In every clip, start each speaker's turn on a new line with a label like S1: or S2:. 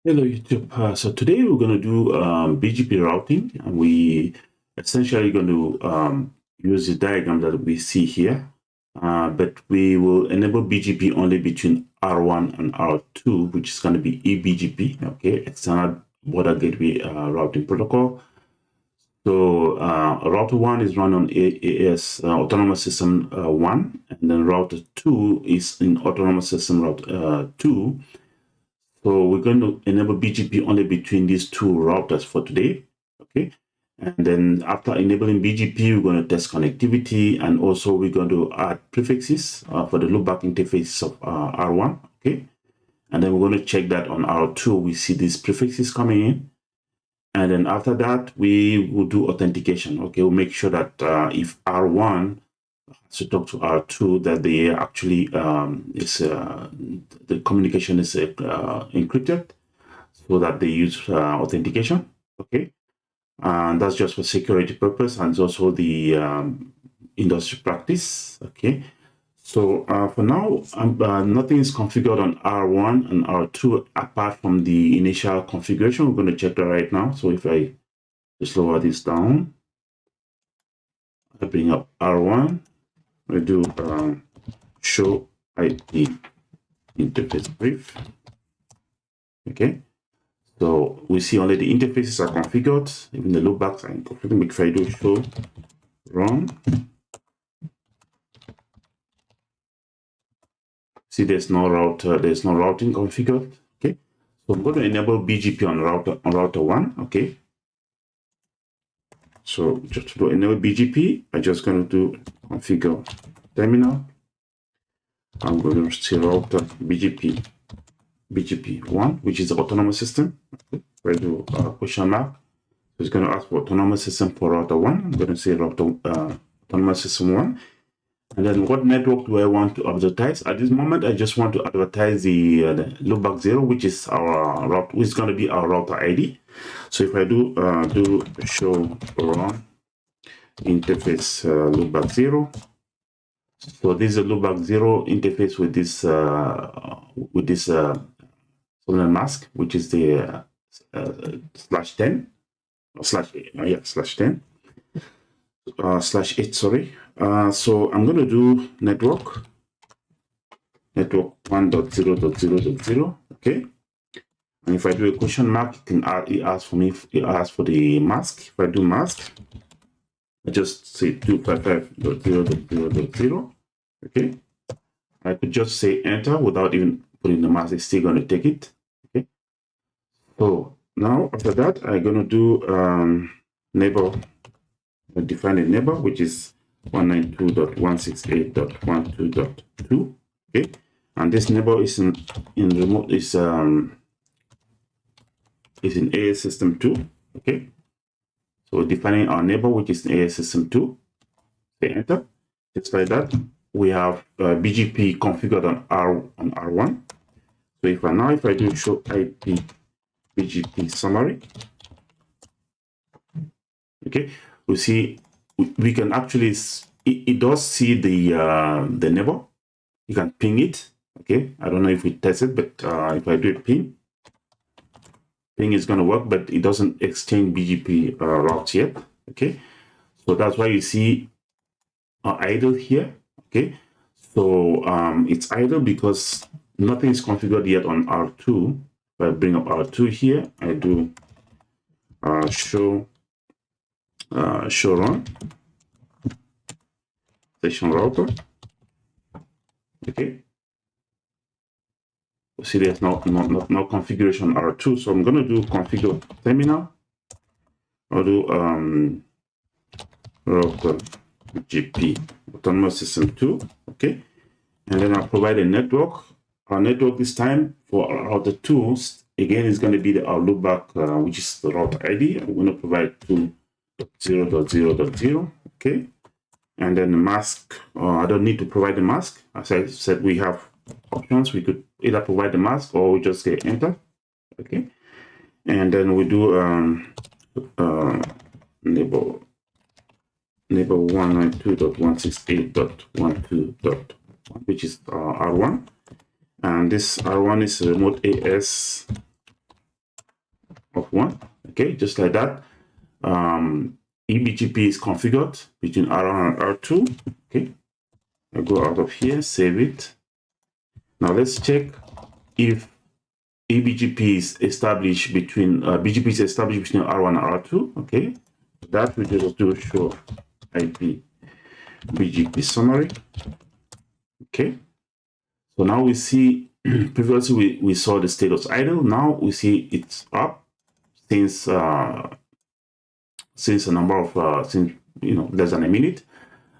S1: Hello YouTube. So today we're going to do BGP routing, and we essentially going to use the diagram that we see here, but we will enable BGP only between R1 and R2, which is going to be eBGP, okay, external border gateway routing protocol. So router 1 is run on AAS autonomous system 1, and then router 2 is in autonomous system route 2. So we're going to enable BGP only between these two routers for today, okay? And then after enabling BGP, we're going to test connectivity, and also we're going to add prefixes for the loopback interface of R1, okay? And then we're going to check that on R2, we see these prefixes coming in. And then after that, we will do authentication, okay? We'll make sure that if R1 to talk to R2 that they actually the communication is encrypted, so that they use authentication, okay? And that's just for security purpose, and it's also the industry practice, okay? So for now, nothing is configured on R1 and R2 apart from the initial configuration. We're going to check that right now. So if I just lower this down, I bring up R1, we do show IP interface brief. Okay, so we see only the interfaces are configured, even the loopbacks are configured. If I do show run, see there's no routing configured. Okay, so I'm going to enable BGP on router 1. Okay, so just to enable BGP, I'm just going to do configure terminal. I'm going to see router BGP1, which is the autonomous system. Okay. I do question mark. So it's going to ask for autonomous system for router 1. I'm going to say router autonomous system 1. And then what network do I want to advertise? At this moment, I just want to advertise the loopback 0, which is our route, which is going to be our router ID. So if I do show run interface loopback 0. So this is a loopback 0 interface with this solenoid mask, which is the /10 or /10 /8. Sorry. So I'm going to do network 1.0.0.0. Okay. And if I do a question mark, it asks for the mask. If I do mask, I just say 255.0.0.0. Okay. I could just say enter without even putting the mask. It's still going to take it. Okay. So now after that, I'm going to do neighbor. Define a neighbor, which is 192.168.12.2. Okay. And this neighbor is in remote is in AS system 2. Okay. So defining our neighbor, which is in AS system 2. Say enter. Just like that, we have BGP configured on R1. So if I do show IP BGP summary, okay, we see we can actually it does see the neighbor. You can ping it. Okay, I don't know if we test it, but if I do a ping is going to work, but it doesn't exchange BGP routes yet. Okay, so that's why you see idle here. Okay, so it's idle because nothing is configured yet on R2. If I bring up R2 here, I do show run session router. Okay, see there's no configuration R2, so I'm going to do configure terminal. I'll do router BGP autonomous system 2. Okay, and then I'll provide a network. Our network this time for router 2 again is going to be our loopback, which is the router ID. I'm going to provide 2.0.0.0. Okay, and then the mask. I don't need to provide the mask. As I said, we have options. We could either provide the mask or we just say enter. Okay, and then we do neighbor 192.168.12.1, which is R1, and this R1 is remote AS of 1. Okay, just like that. eBGP is configured between R1 and R2. Okay, I go out of here, save it. Now let's check if eBGP is established between BGP is established between R1 and R2. Okay, that we just do show IP BGP summary. Okay, so now we see previously we saw the status idle. Now we see it's up since a number of since less than a minute.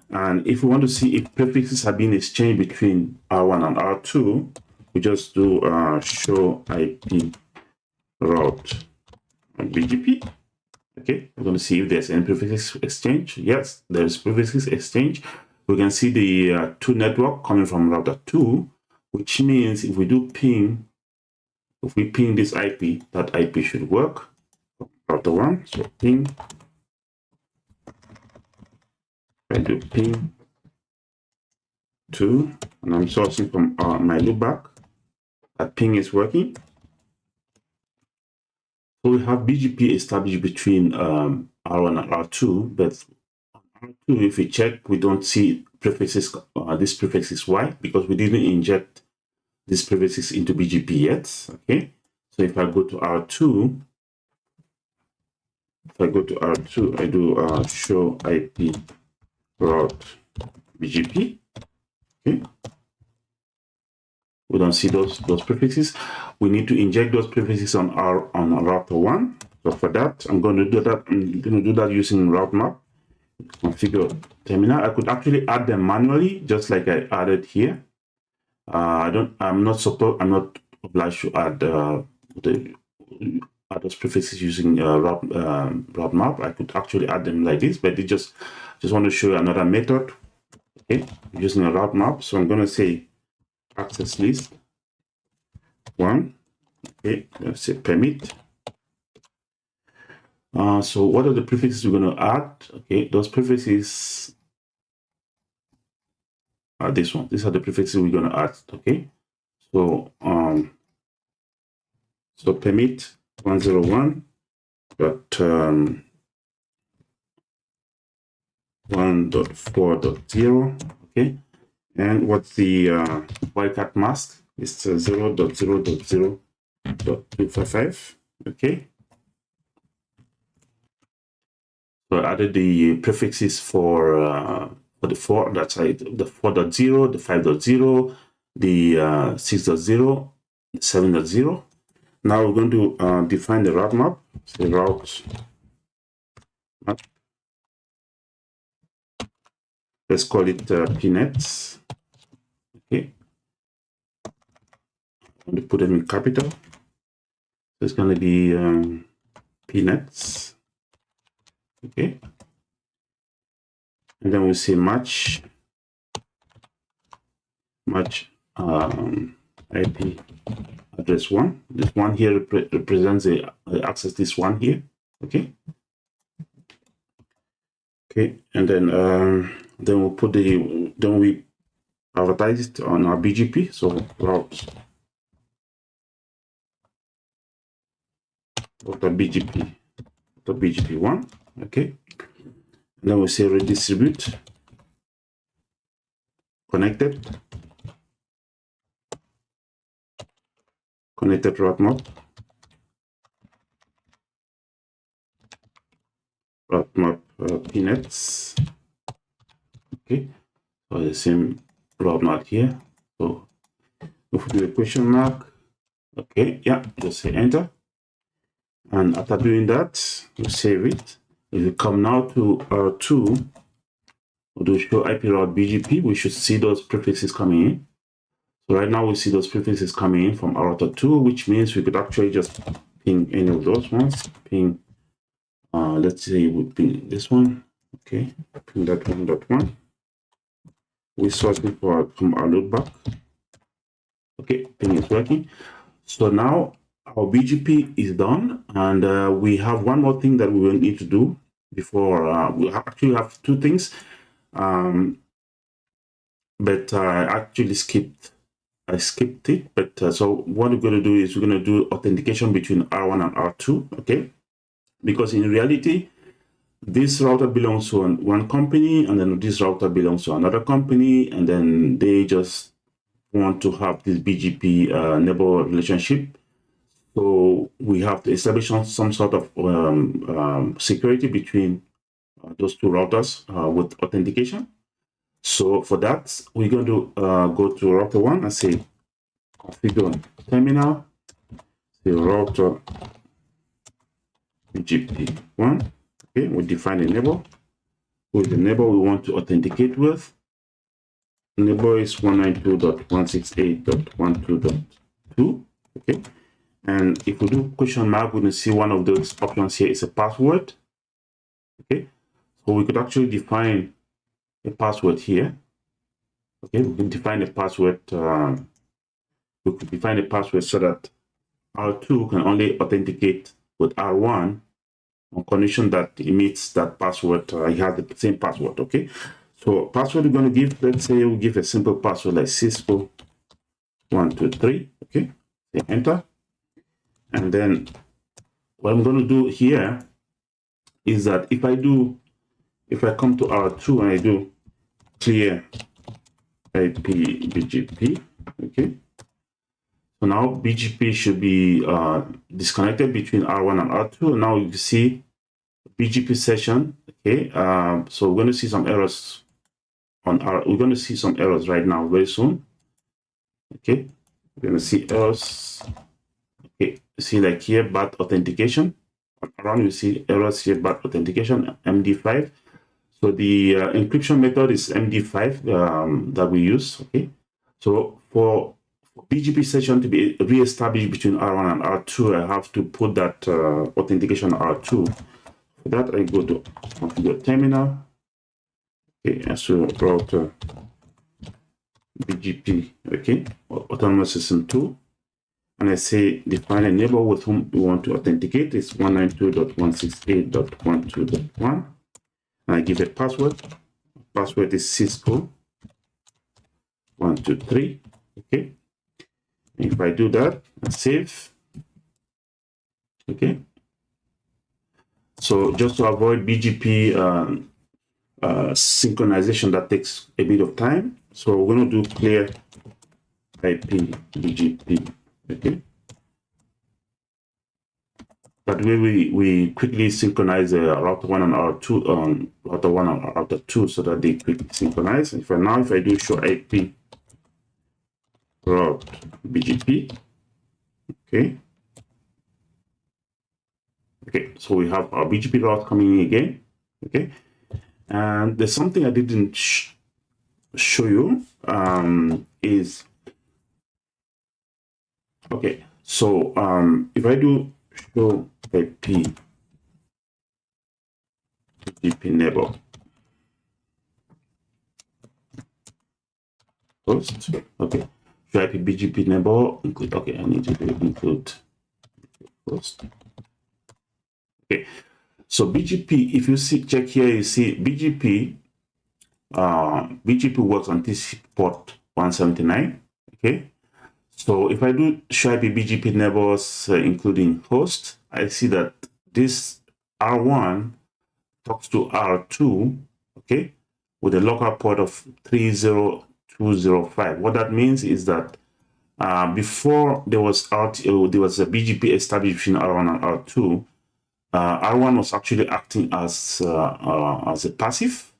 S1: And if we want to see if prefixes have been exchanged between R1 and R2, we just do show IP route on BGP. Okay, we're going to see if there's any prefixes exchange. Yes, there's prefixes exchange. We can see the two network coming from router 2, which means if we do ping, if we ping this IP, that IP should work. Router 1, so ping. I do ping 2, and I'm sourcing from my loopback. That ping is working. So we have BGP established between R1 and R2, but on R2, if we check, we don't see prefixes. This prefix is Y because we didn't inject these prefixes into BGP yet. Okay, so if I go to R2, I do show IP route BGP. Okay, we don't see those prefixes. We need to inject those prefixes on router 1. So for that, I'm going to do that using route map. Configure terminal. I could actually add them manually, just like I added here. I'm not obliged to add those prefixes using route map. I could actually add them like this, but it just want to show you another method. Okay, using a route map. So I'm going to say access list 1. Okay, let's say permit. So what are the prefixes we're going to add? Okay, those prefixes are this one. These are the prefixes we're going to add. Okay, so so permit 101 dot 1.4.0. okay, and what's the wildcard mask? It's 0.0.0.255. okay. So I added the prefixes for the 4, that's right, the 4.0, the 5.0, the 6.0, the 7.0. Now we're going to define the route map. Say route map. Let's call it pnets. Okay. I'm going to put them in capital. So it's going to be pnets. Okay. And then we'll say match IP address 1. This one here represents the access this one here. Okay. Okay, and then we'll put we advertise it on our BGP. So route BGP 1. Okay. And then we say redistribute connected route map pnets. Okay, so the same route map here. So if we do a question mark, okay, yeah, just say enter. And after doing that, we save it. If we come now to R2, we'll do show IP route BGP. We should see those prefixes coming in. So right now we see those prefixes coming in from router 2, which means we could actually just ping any of those ones. Ping, let's say we ping this one. Okay, ping that 1.1. We sorting from our loopback. Okay, ping is working. So now our BGP is done, and we have one more thing that we will need to do before. We actually have two things, but I actually skipped I skipped it, but so what we're going to do is we're going to do authentication between R1 and R2, okay? Because in reality, this router belongs to one company, and then this router belongs to another company, and then they just want to have this BGP neighbor relationship. So we have to establish some sort of security between those two routers with authentication. So for that, we're going to go to router 1 and say configure terminal, the router BGP 1. Okay, we define a neighbor. With the neighbor we want to authenticate with. The neighbor is 192.168.12.2. Okay, and if we do question mark, we're going to see one of those options here is a password. Okay, so we could actually define a password here. Okay, we can define a password. We could define a password so that R2 can only authenticate with R1 on condition that it meets that password. He has the same password. Okay, so password we're going to give. Let's say we give a simple password like Cisco 123. Okay, say enter, and then what I'm going to do here is that if I come to R2 and I do clear IP BGP, okay, so now BGP should be disconnected between R1 and R2. And now you can see BGP session. Okay, so we're going to see some errors on we're going to see some errors right now very soon. Okay, we're going to see errors. Okay, see like here bad authentication. Around you see errors here bad authentication MD5. So the encryption method is MD5 that we use. Okay, so for BGP session to be re-established between R1 and R2, I have to put that authentication R2. For that, I go to configure terminal. Okay, and so router BGP, okay, autonomous system 2. And I say define a neighbor with whom we want to authenticate. It's 192.168.12.1. And I give a password. Password is Cisco 123. Okay. If I do that and save, okay. So just to avoid BGP synchronization that takes a bit of time, so we're going to do clear IP BGP, okay. That way we quickly synchronize router 1 and R2, router 1 and router 2, so that they quickly synchronize. And if I do show IP route BGP, okay. Okay, so we have our BGP route coming in again, okay. And there's something I didn't show you is, okay, so if I do show IP BGP neighbor host, okay, show IP BGP neighbor include, okay, I need to do include host. Okay, so BGP, if you see, check here, you see BGP works on this port 179. Okay, so if I do show IP BGP neighbors including host, I see that this R1 talks to R2, okay, with a local port of 30205. What that means is that before there was a BGP established between R1 and R2, R1 was actually acting as a passive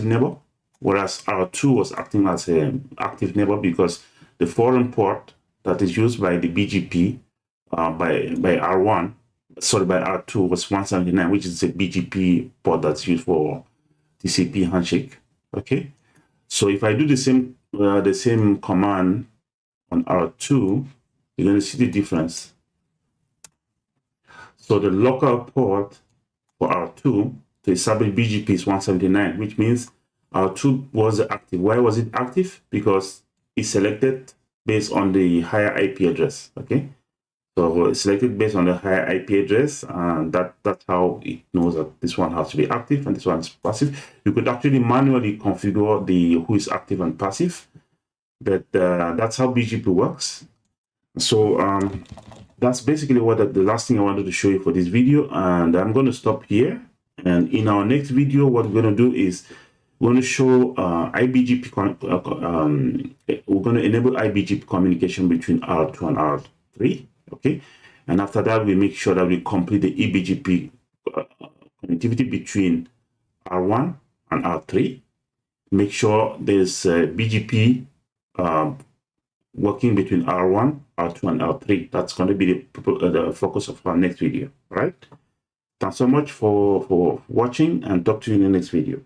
S1: neighbor, whereas R2 was acting as an active neighbor because the foreign port that is used by the BGP by R1, sorry, by R2 was 179, which is a BGP port that's used for TCP handshake. Okay, so if I do the same command on R2, you're going to see the difference. So the local port for R2 to establish BGP is 179, which means R2 was active. Why was it active? Because it's selected based on the higher IP address. Okay, so it's selected based on the higher IP address, and that's how it knows that this one has to be active and this one is passive. You could actually manually configure who is active and passive, But that's how BGP works. So that's basically what the last thing I wanted to show you for this video, and I'm going to stop here. And in our next video, what we're going to do is we're going to show IBGP. We're going to enable IBGP communication between R2 and R3. Okay, and after that, we make sure that we complete the eBGP connectivity between R1 and R3. Make sure there's BGP working between R1, R2, and R3. That's going to be the focus of our next video. All right. Thanks so much for watching, and talk to you in the next video.